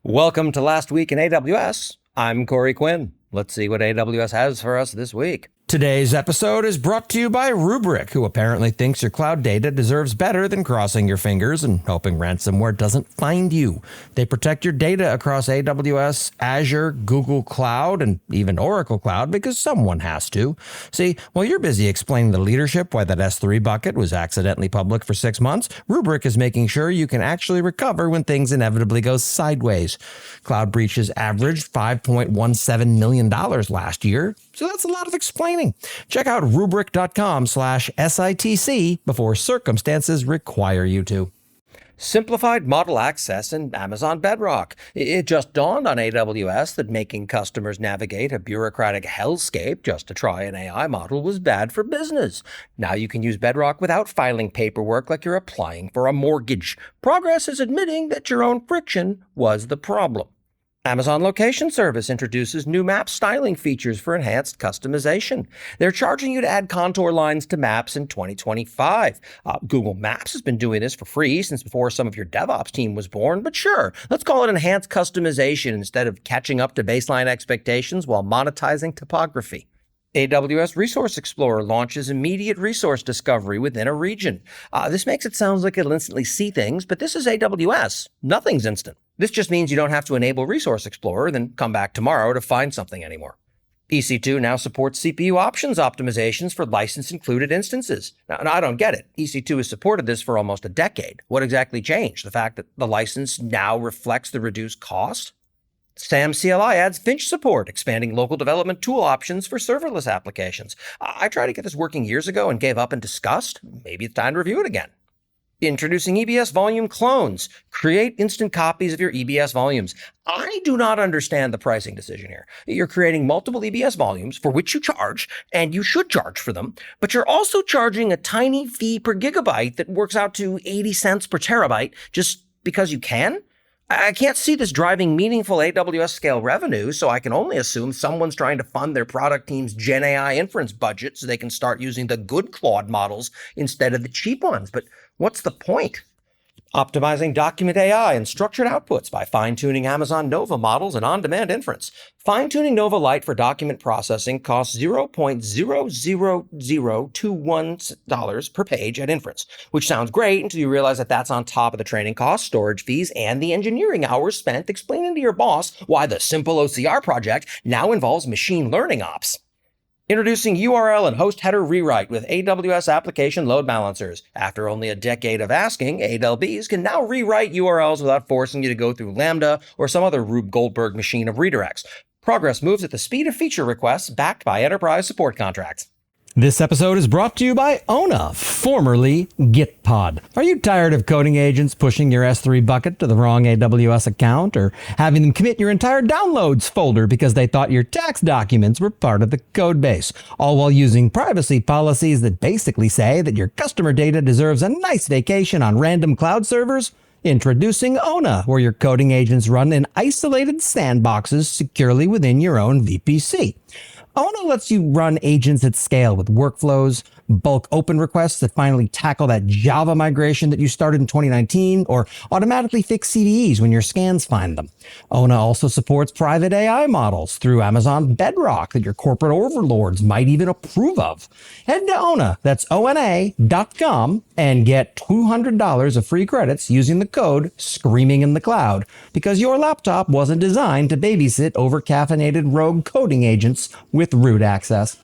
Welcome to Last Week in AWS. I'm Corey Quinn. Let's see what AWS has for us this week. Today's episode is brought to you by Rubrik, who apparently thinks your cloud data deserves better than crossing your fingers and hoping ransomware doesn't find you. They protect your data across AWS, Azure, Google Cloud, and even Oracle Cloud because someone has to. See, while you're busy explaining to leadership why that S3 bucket was accidentally public for 6 months, Rubrik is making sure you can actually recover when things inevitably go sideways. Cloud breaches averaged $5.17 million last year, so that's a lot of explaining. Check out Rubrik.com/SITC before circumstances require you to. Simplified model access in Amazon Bedrock. It just dawned on AWS that making customers navigate a bureaucratic hellscape just to try an AI model was bad for business. Now you can use Bedrock without filing paperwork like you're applying for a mortgage. Progress is admitting that your own friction was the problem. Amazon Location Service introduces new map styling features for enhanced customization. They're charging you to add contour lines to maps in 2025. Google Maps has been doing this for free since before some of your DevOps team was born, but sure, let's call it enhanced customization instead of catching up to baseline expectations while monetizing topography. AWS Resource Explorer launches immediate resource discovery within a region. This makes it sound like it'll instantly see things, but this is AWS. Nothing's instant. This just means you don't have to enable Resource Explorer, then come back tomorrow to find something anymore. EC2 now supports CPU options optimizations for license-included instances. Now, I don't get it. EC2 has supported this for almost a decade. What exactly changed? The fact that the license now reflects the reduced cost? SAM CLI adds Finch support, expanding local development tool options for serverless applications. I tried to get this working years ago and gave up in disgust. Maybe it's time to review it again. Introducing EBS volume clones. Create instant copies of your EBS volumes. I do not understand the pricing decision here. You're creating multiple EBS volumes for which you charge, and you should charge for them, but you're also charging a tiny fee per gigabyte that works out to 80 cents per terabyte just because you can? I can't see this driving meaningful AWS scale revenue, so I can only assume someone's trying to fund their product team's Gen AI inference budget so they can start using the good Claude models instead of the cheap ones. But what's the point? Optimizing document AI and structured outputs by fine-tuning Amazon Nova models and on-demand inference. Fine-tuning Nova Lite for document processing costs $0.00021 per page at inference, which sounds great until you realize that that's on top of the training costs, storage fees, and the engineering hours spent explaining to your boss why the simple OCR project now involves machine learning ops. Introducing URL and host header rewrite with AWS application load balancers. After only a decade of asking, AWS can now rewrite URLs without forcing you to go through Lambda or some other Rube Goldberg machine of redirects. Progress moves at the speed of feature requests backed by enterprise support contracts. This episode is brought to you by Ona, formerly Gitpod. Are you tired of coding agents pushing your S3 bucket to the wrong AWS account or having them commit your entire downloads folder because they thought your tax documents were part of the code base, all while using privacy policies that basically say that your customer data deserves a nice vacation on random cloud servers? Introducing Ona, where your coding agents run in isolated sandboxes securely within your own VPC. Ona lets you run agents at scale with workflows, bulk open requests that finally tackle that Java migration that you started in 2019, or automatically fix CVEs when your scans find them. Ona also supports private AI models through Amazon Bedrock that your corporate overlords might even approve of. Head to Ona, that's ONA.com, and get $200 of free credits using the code Screaming in the Cloud, because your laptop wasn't designed to babysit over-caffeinated rogue coding agents with root access.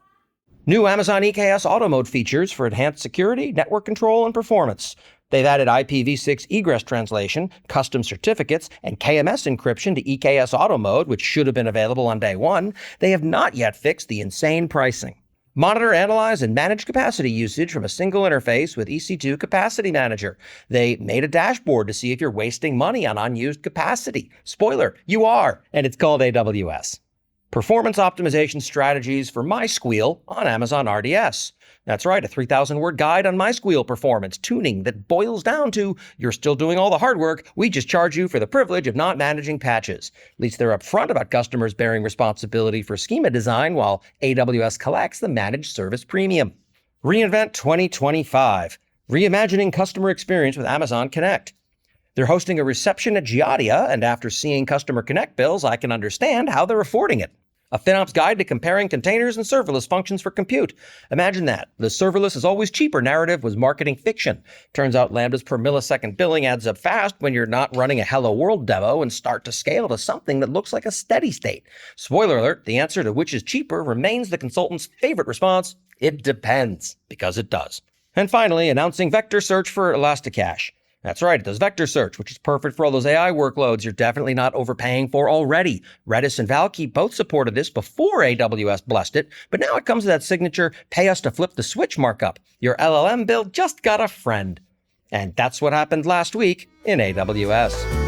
New Amazon EKS Auto Mode features for enhanced security, network control, and performance. They've added IPv6 egress translation, custom certificates, and KMS encryption to EKS Auto Mode, which should have been available on day one. They have not yet fixed the insane pricing. Monitor, analyze, and manage capacity usage from a single interface with EC2 Capacity Manager. They made a dashboard to see if you're wasting money on unused capacity. Spoiler, you are, and it's called AWS. Performance optimization strategies for MySQL on Amazon RDS. That's right, a 3,000-word guide on MySQL performance tuning that boils down to, you're still doing all the hard work, we just charge you for the privilege of not managing patches. At least they're upfront about customers bearing responsibility for schema design while AWS collects the managed service premium. reInvent 2025. Reimagining customer experience with Amazon Connect. They're hosting a reception at Giardia, and after seeing Customer Connect bills, I can understand how they're affording it. A FinOps guide to comparing containers and serverless functions for compute. Imagine that. The serverless is always cheaper narrative was marketing fiction. Turns out lambdas per millisecond billing adds up fast when you're not running a Hello World demo and start to scale to something that looks like a steady state. Spoiler alert, the answer to which is cheaper remains the consultant's favorite response. It depends, because it does. And finally, announcing vector search for Elasticache. That's right, it does vector search, which is perfect for all those AI workloads you're definitely not overpaying for already. Redis and Valkey both supported this before AWS blessed it, but now it comes to that signature pay us to flip the switch markup. Your LLM build just got a friend. And that's what happened last week in AWS.